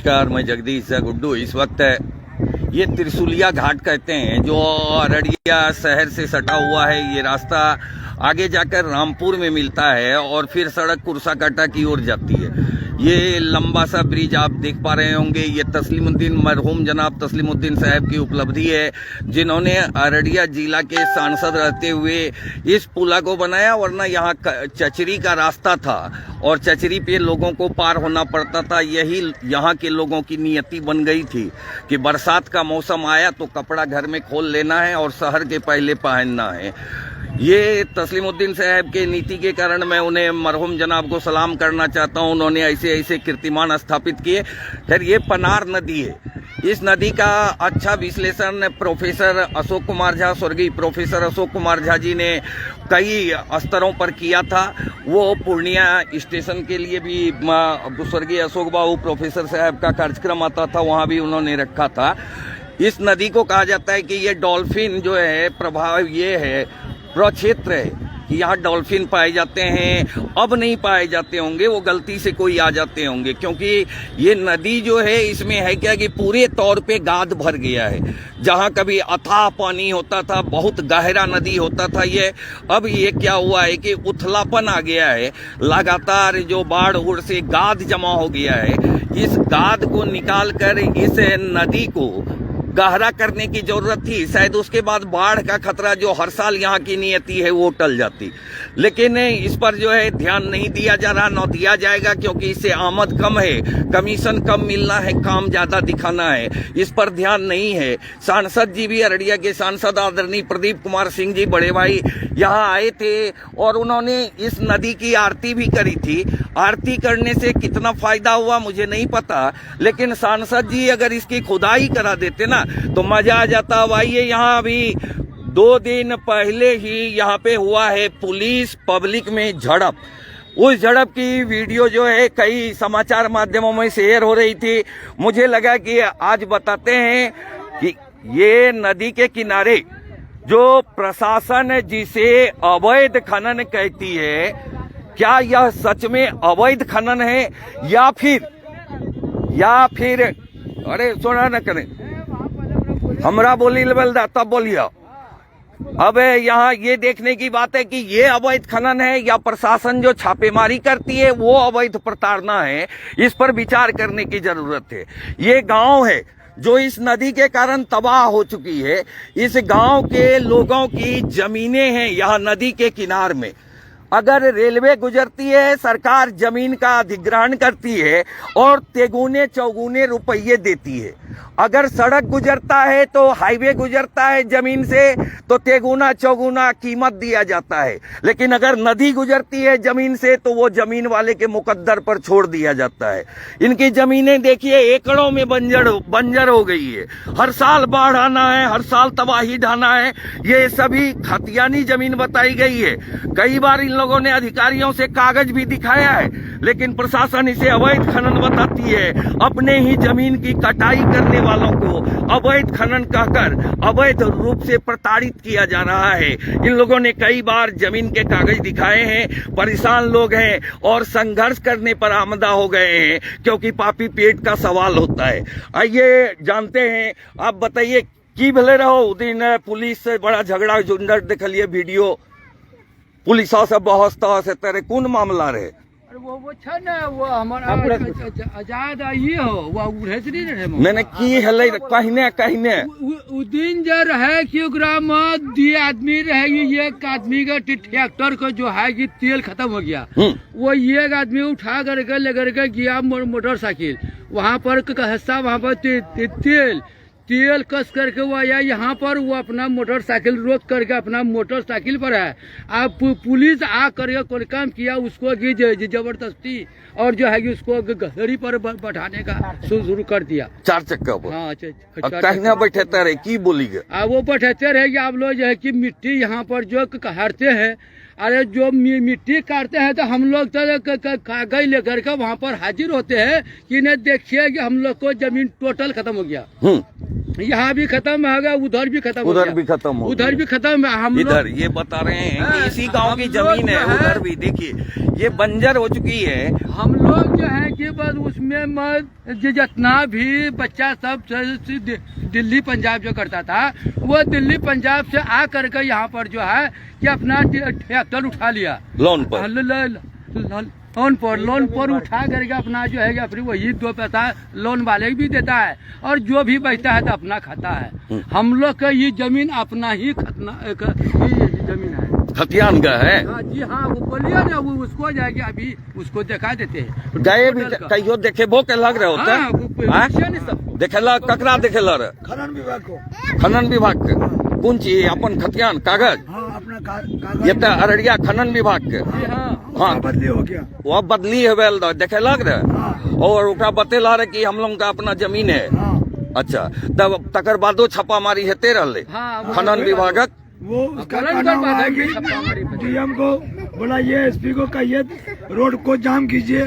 नमस्कार, मैं जगदीश गुड्डू। इस वक्त ये त्रिशूलिया घाट कहते हैं, जो अररिया शहर से सटा हुआ है। ये रास्ता आगे जाकर रामपुर में मिलता है और फिर सड़क कुर्साकाटा की ओर जाती है। ये लंबा सा ब्रिज आप देख पा रहे होंगे। ये तस्लीमुद्दीन, मरहूम जनाब तस्लीमुद्दीन साहब की उपलब्धि है, जिन्होंने अररिया जिला के सांसद रहते हुए इस पुला को बनाया। वरना यहाँ चचरी का रास्ता था और चचरी पे लोगों को पार होना पड़ता था। यही यहाँ के लोगों की नियति बन गई थी कि बरसात का मौसम आया तो कपड़ा घर में खोल लेना है और शहर के पहले पहनना है। ये तस्लीमुद्दीन साहब के नीति के कारण मैं उन्हें, मरहूम जनाब को सलाम करना चाहता हूँ। उन्होंने ऐसे ऐसे कीर्तिमान स्थापित किए। फिर ये पनार नदी है। इस नदी का अच्छा विश्लेषण प्रोफेसर अशोक कुमार झा, स्वर्गीय प्रोफेसर अशोक कुमार झा जी ने कई स्तरों पर किया था। वो पूर्णिया स्टेशन के लिए भी स्वर्गीय अशोक बाबू प्रोफेसर साहब का कार्यक्रम आता था, वहाँ भी उन्होंने रखा था। इस नदी को कहा जाता है कि ये डॉल्फिन जो है प्रभाव, ये है प्रक्षेत्र है कि यहाँ डॉल्फिन पाए जाते हैं। अब नहीं पाए जाते होंगे, वो गलती से कोई आ जाते होंगे, क्योंकि ये नदी जो है इसमें है क्या कि पूरे तौर पे गाद भर गया है। जहाँ कभी अथाह पानी होता था, बहुत गहरा नदी होता था ये, अब ये क्या हुआ है कि उथलापन आ गया है। लगातार जो बाढ़ उड़ से गाद जमा हो गया है, इस गाद को निकाल कर इस नदी को गहरा करने की जरूरत थी। शायद उसके बाद बाढ़ का खतरा जो हर साल यहाँ की नियति है वो टल जाती, लेकिन इस पर जो है ध्यान नहीं दिया जा रहा, न दिया जाएगा, क्योंकि इससे आमद कम है, कमीशन कम मिलना है, काम ज्यादा दिखाना है। इस पर ध्यान नहीं है। सांसद जी भी, अररिया के सांसद आदरणीय प्रदीप कुमार सिंह जी बड़े भाई यहाँ आए थे और उन्होंने इस नदी की आरती भी करी थी। आरती करने से कितना फायदा हुआ मुझे नहीं पता, लेकिन सांसद जी अगर इसकी खुदाई करा देते ना तो मजा आ जाता। आइए, यहाँ अभी 2 दिन पहले ही यहाँ पे हुआ है पुलिस पब्लिक में झड़प। उस झड़प की वीडियो जो है कई समाचार माध्यमों में शेयर हो रही थी। मुझे लगा कि आज बताते हैं कि ये नदी के किनारे जो प्रशासन जिसे अवैध खनन कहती है, क्या यह सच में अवैध खनन है या फिर अरे सुना न करें, हमरा बोली लेवल तब बोलिए। अब यहाँ ये देखने की बात है कि ये अवैध खनन है या प्रशासन जो छापेमारी करती है वो अवैध प्रताड़ना है। इस पर विचार करने की जरूरत है। ये गांव है जो इस नदी के कारण तबाह हो चुकी है। इस गांव के लोगों की जमीनें हैं यहाँ नदी के किनार में। अगर रेलवे गुजरती है, सरकार जमीन का अधिग्रहण करती है और तेगुने चौगुने रुपये देती है। अगर सड़क गुजरता है तो हाईवे गुजरता है जमीन से तो तेगुना चौगुना कीमत दिया जाता है। लेकिन अगर नदी गुजरती है जमीन से तो वो जमीन वाले के मुकद्दर पर छोड़ दिया जाता है। इनकी जमीनें देखिए एकड़ों में बंजर हो गई है। हर साल बाढ़ आना है, हर साल तबाही ढाना है। ये सभी खतियानी जमीन बताई गई है। कई बार इन लोगों ने अधिकारियों से कागज भी दिखाया है, लेकिन प्रशासन इसे अवैध खनन बताती है। अपने ही जमीन की कटाई करने वालों को अवैध खनन कहकर अवैध रूप से प्रताड़ित किया जा रहा है। इन लोगों ने कई बार जमीन के कागज दिखाए हैं, परेशान लोग हैं और संघर्ष करने पर आमदा हो गए हैं, क्योंकि पापी पेट का सवाल होता है। आइए जानते हैं, आप बताइए की भले रहो। दिन पुलिस से बड़ा झगड़ा झुंझट देखलिए वीडियो, पुलिस से बहस तहस तेरे कौन मामला रहे? अरे वो छ ना, वो हमारा आजाद ये हो वो उड़े से नहीं रहे। मैंने की हले कहने उ दिन जो रहे कि ग्राम दी आदमी रहे, एक आदमी का ट्रैक्टर को जो है कि तेल खत्म हो गया। वो एक आदमी उठा करके लेकर के गया मोटरसाइकिल, वहाँ पर हिस्सा, वहाँ पर तेल कस करके वो आया यहाँ पर। वो अपना मोटरसाइकिल रोक करके अपना मोटरसाइकिल पर है। अब पुलिस आ करके कोई काम किया उसको जबरदस्ती और जो है कि उसको गाड़ी पर बैठाने का शुरू कर दिया। 4 चक्का पर। हाँ, कहना बैठते रहे की बोली गए। वो बैठते रहे कि आप लोग जो है कि मिट्टी यहाँ पर जो काटते हैं, अरे जो मिट्टी काटते हैं तो हम लोग तो कागज लेकर के वहाँ पर हाजिर होते हैं कि नहीं देखिए कि हम लोग को जमीन टोटल खत्म हो गया। यहाँ भी खत्म है, उधर भी खत्म, उधर भी खत्म हो उधर भी खत्म है। हम इधर ये बता रहे हैं कि इसी गांव की जमीन है, उधर भी देखिए ये बंजर हो चुकी है। हम लोग जो है कि बस उसमें जितना भी बच्चा सब दिल्ली पंजाब जो करता था, वो दिल्ली पंजाब से आ करके यहाँ पर जो है कि अपना ट्रैक्टर उठा लिया लोन पर, लोन पर उठा करके अपना जो है फिर वही 2 पैसा लोन वाले भी देता है और जो भी बचता है तो अपना खाता है। हम लोग का ये जमीन अपना ही जमीन है, खतियान का है। हाँ जी हाँ, वो बोलिए ना, वो उसको जाएगी अभी उसको दिखा देते हैं। गए भी कहियो देखे भो के लग रहे होते हैं, देखेला ककरा देखेला रे? खनन विभाग को। खनन विभाग के कौन चीज? अपन खतियान कागज? हाँ, अपना कागज। ये तो अररिया खनन विभाग के। हाँ, बदली हो गया। वो बदली है वेल देखे लग रहे हाँ। और उनका बतेला रहे कि हम लोग का अपना जमीन है। हाँ। अच्छा, तब तकर बादो छापामारी हेते रहले खनन विभागक। वो उसका कहना हुआ है कि डीएम को बोला ये एसपी को कहिए रोड को जाम कीजिए।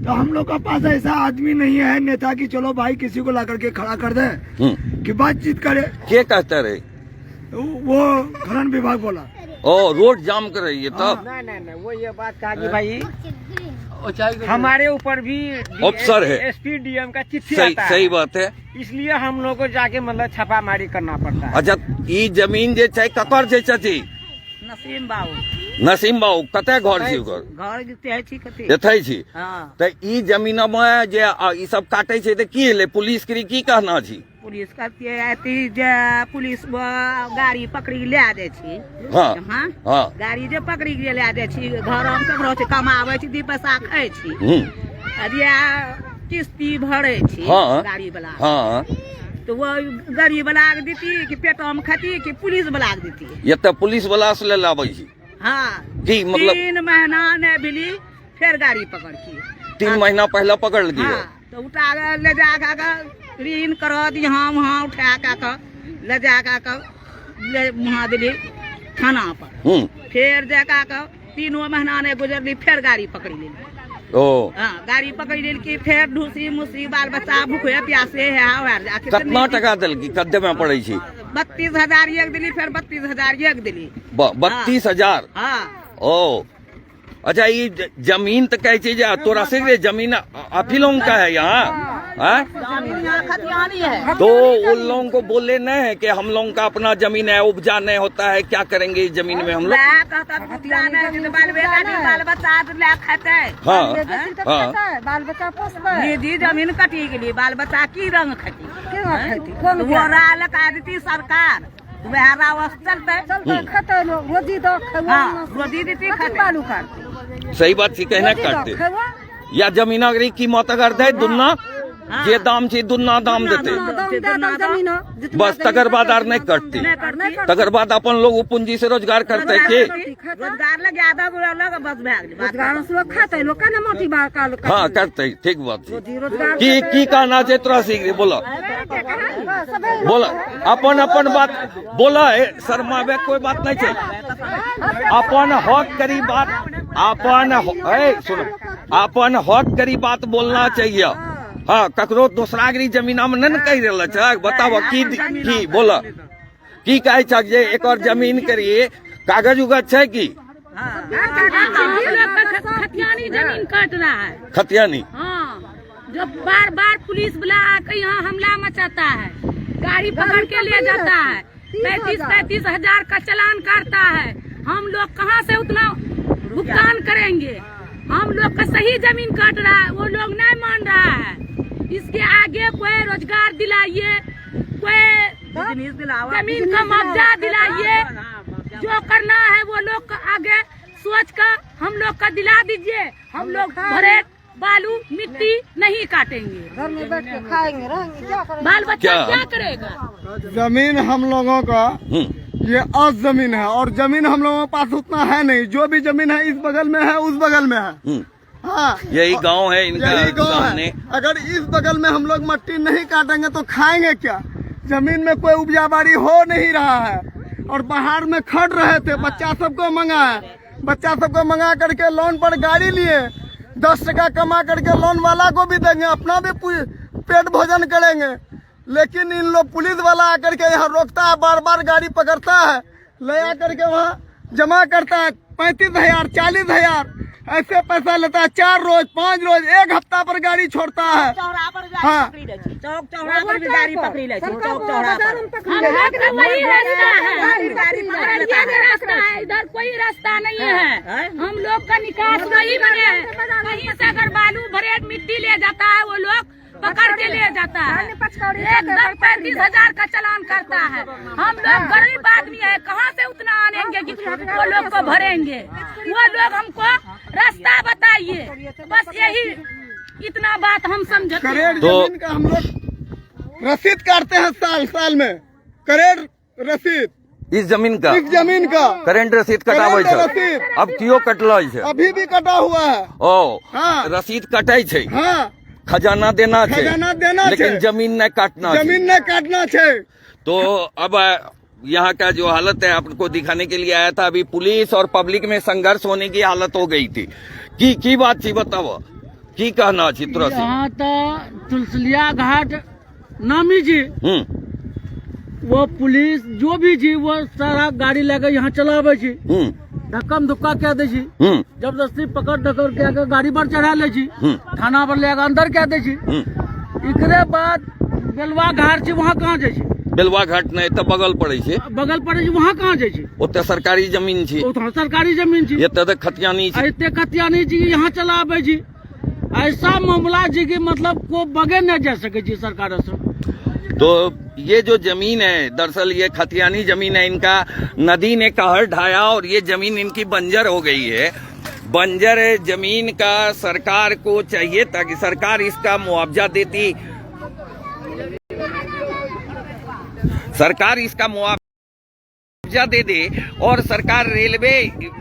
तो हम लोग का पास ऐसा आदमी नहीं है नेता कि चलो भाई किसी को ला करके खड़ा कर दे कि बातचीत करे। के कहते रहे? वो खनन विभाग बोला ओ रोड जाम कर रही है तब। नहीं, वो ये बात कहा कि भाई हमारे ऊपर भी अफसर है, एसपी डीएम का चिट्ठी सही आता है। सही बात है, इसलिए हम लोग को जाके मतलब छापामारी करना पड़ता है। अच्छा, ई जमीन जे छै ककर छै चाची? नसीम बाबू नसीम बाबू कते घर छी? ओकर घर कते एथै छी। हाँ, त ई जमीन में जे ई सब काटे छै त की ले? पुलिस के की कहना छी? पुलिस कहती जे पुलिस गाड़ी पकड़ी के ले दे छी। हाँ, हाँ, हाँ। गाड़ी जे पकड़ी के ले दे छी, घर हम ककरो से कमावे छी, 2 पैसा खाए छी, किस्ती भरे छी। हाँ। गाड़ी वाला, हाँ, तो वो गाड़ी वाला के देती कि पेटो में खाती कि पुलिस वाला के देती? ये तो पुलिस वाला से ले लाबै छी। हाँ, की मतलब 3 महीना ने बिली फिर गाड़ी पकड़ की 3 महीना पहले पकड़ लिए। हाँ, तो उठा के ले जा ऋण करो दी, हाँ वहाँ उठा के ले जा के ले वहाँ दिली थाना पर। फिर जा के 3 महीना ने गुजरली, फिर गाड़ी पकड़ी ली। ओ हाँ, गाड़ी पकड़ी ली कि फिर ढूसी मुसी बाल बच्चा भूखे प्यासे है। कितना टका दिल की कद्दे में पड़े छी? 32,000 एक दिली, फिर 32,000 एक दिली। 32,000? हाँ। ओ अच्छा, ये जमीन तो कह चीज तोरा से जमीन आप ही लोगों का है यहाँ? जमीन यहाँ खतियानी है। तो उन लोगों को बोले नहीं है कि हम लोगों का अपना जमीन है, उपजा नहीं होता है, क्या करेंगे इस जमीन में हम लोग? बाल बच्चा खाते, हाँ, हाँ, बाल बच्चा निजी जमीन कटी के लिए बाल बच्चा की रंग खेती, वो राल का देती सरकार, वह रावस चलते रोजी दो, रोजी देती बालू काटती। सही बात सी कहना करते या जमीन अगर कीमत अगर दे दुन्ना जे दाम छी दुन्ना दाम देते, बस तकर बाद आर नहीं करती। तकर बाद अपन लोग पूंजी से रोजगार करते के रोजगार लगे आधा लोग बस हाँ करते। ठीक बात की कहना चाहिए तोरा सीख बोला बोला अपन अपन बात बोला है, शर्मावे कोई बात नहीं है। अपन हक करी बात, अपन सुनो, अपन हक करी बात बोलना चाहिए। हाँ, ककरो दूसरा की जमीन में नहीं कह रहा है। बताओ की बोला की कहे जे एक और जमीन करिए कागज उगज है की? खतियानी जमीन काट रहा है, खतियानी। हाँ, जब बार बार पुलिस बुला आकर यहाँ हमला मचाता है, गाड़ी पकड़ के ले जाता है, 35-35 हजार का चालान काटता है। हम लोग कहाँ से उतना भुगतान करेंगे? हम लोग का सही जमीन काट रहा है, वो लोग नहीं मान रहा है। इसके आगे कोई रोजगार दिलाइए, कोई जमीन का मुआवजा दिलाइए, जो करना है वो लोग का आगे सोच कर हम लोग का दिला दीजिए। हम लोग भरे बालू मिट्टी नहीं काटेंगे, घर में बैठ के खाएंगे, रहेंगे, क्या करेंगे? बाल बच्चा क्या करेगा? जमीन हम लोगों का ये आज जमीन है और जमीन हम लोगों के पास उतना है नहीं। जो भी जमीन है इस बगल में है, उस बगल में है। हाँ, यही गांव है इनका, यही गांव है। अगर इस बगल में हम लोग मट्टी नहीं काटेंगे तो खाएंगे क्या? जमीन में कोई उपजा बाड़ी हो नहीं रहा है और बाहर में खड़ रहे थे। बच्चा सबको मंगा करके लोन पर गाड़ी लिए, 10 टका कमा करके लोन वाला को भी देंगे, अपना भी पेट भोजन करेंगे। लेकिन इन लोग पुलिस वाला आकर के यहाँ रोकता है, बार बार गाड़ी पकड़ता है, ले आकर के वहाँ जमा करता है 35,000 40,000 ऐसे पैसा लेता है। 4 रोज 5 रोज 1 हफ्ता पर गाड़ी छोड़ता है। चौराहा पर गाड़ी हाँ। पकड़ी ले छी। चौक चौराहा पर भी गाड़ी पकड़ी ले छी। चौक चौराहा पर हम लोग का वही रास्ता है, गाड़ी पकड़ ये लेता है। रास्ता है, इधर कोई रास्ता नहीं है। हम लोग का निकास वही बने है। कहीं से अगर बालू भरे मिट्टी ले जाता है वो लोग पकड़ के ले जाता है। एकदम 35,000 का चालान करता है। हम लोग गरीब आदमी है, कहाँ से उतना आनेंगे कि वो लोग को भरेंगे। वो लोग हमको रास्ता बताइए, बस यही इतना बात हम समझते हैं। करेड़ जमीन का हम लोग रसीद काटते हैं साल साल में। करेड़ रसीद इस जमीन का जमीन का करेंट रसीद कटाबै करेंट छै। रसीद। अब क्यों कटलो छै? अभी भी कटा हुआ है। ओ हाँ। रसीद कटाई छै, हाँ, खजाना देना छै, खजाना देना लेकिन छै। जमीन नहीं काटना छै। जमीन न काटना छै। तो अब यहाँ का जो हालत है आपको दिखाने के लिए आया था। अभी पुलिस और पब्लिक में संघर्ष होने की हालत हो गई थी। की बात थी बताओ, की कहना छी तोरा से? यहाँ तो तुलसिया घाट नामी जी वो पुलिस जो भी जी वो सारा गाड़ी लेकर यहाँ चलावे छी, धक्कम धुक्का कह दे छी, जबरदस्ती पकड़ ढकड़ के आके गाड़ी पर चढ़ा ले छी, थाना पर ले अंदर कह दे छी। एकरे बाद बेलवा घाट छी, वहाँ कहाँ जाय छी? बेलवा घाट नहीं तो बगल पड़े छै। बगल पड़े छी, वहाँ कहाँ जाय छी? ओते सरकारी जमीन छै, ओतऽ सरकारी जमीन छी, एते तो खतियानी छै। एते कतियानी जी यहाँ चलावे छी। ऐसा मामला जी की मतलब को बगे न जा सके जी सरकार से। तो ये जो जमीन है दरअसल ये खतियानी जमीन है, इनका नदी ने कहर ढाया और ये जमीन इनकी बंजर हो गई है। बंजर जमीन का सरकार को चाहिए ताकि सरकार इसका मुआवजा देती, सरकार इसका मुआवजा दे दे। और सरकार रेलवे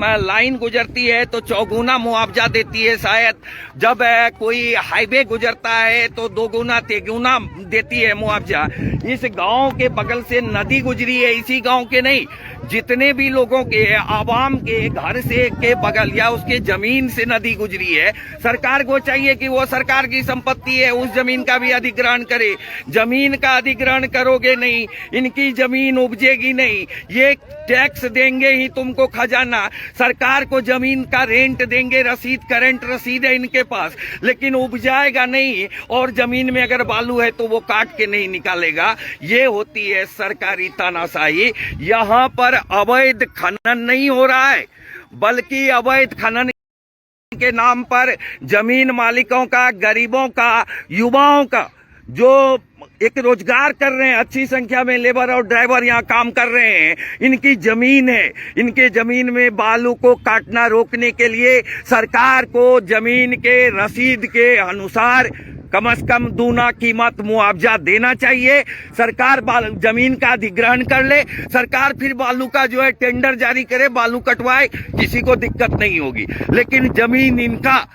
लाइन गुजरती है तो चौगुना मुआवजा देती है। शायद जब कोई हाईवे गुजरता है तो 2 गुना 3 गुना देती है मुआवजा। इस गांव के बगल से नदी गुजरी है, इसी गांव के नहीं, जितने भी लोगों के आवाम के घर से के बगल या उसके जमीन से नदी गुजरी है। सरकार को चाहिए कि वो सरकार की संपत्ति है, उस जमीन का भी अधिग्रहण करे। जमीन का अधिग्रहण करोगे नहीं, इनकी जमीन उपजेगी नहीं। ये टैक्स देंगे ही तुमको खजाना, सरकार को जमीन का रेंट देंगे, रसीद करंट रसीद है इनके पास, लेकिन उपजाएगा नहीं। और जमीन में अगर बालू है तो वो काट के नहीं निकालेगा। ये होती है सरकारी तानाशाही। यहाँ पर अवैध खनन नहीं हो रहा है, बल्कि अवैध खनन के नाम पर जमीन मालिकों का, गरीबों का, युवाओं का जो एक रोजगार कर रहे हैं, अच्छी संख्या में लेबर और ड्राइवर यहाँ काम कर रहे हैं, इनकी जमीन है। इनके जमीन में बालू को काटना रोकने के लिए सरकार को जमीन के रसीद के अनुसार कम से कम दूना कीमत मुआवजा देना चाहिए। सरकार जमीन का अधिग्रहण कर ले, सरकार फिर बालू का जो है टेंडर जारी करे, बालू कटवाए, किसी को दिक्कत नहीं होगी। लेकिन जमीन इनका,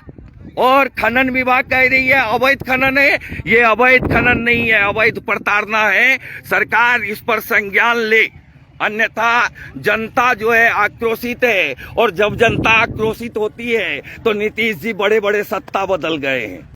और खनन विभाग कह रही है अवैध खनन है। ये अवैध खनन नहीं है, अवैध प्रताड़ना है। सरकार इस पर संज्ञान ले, अन्यथा जनता जो है आक्रोशित है। और जब जनता आक्रोशित होती है तो नीतीश जी बड़े बड़े सत्ता बदल गए हैं।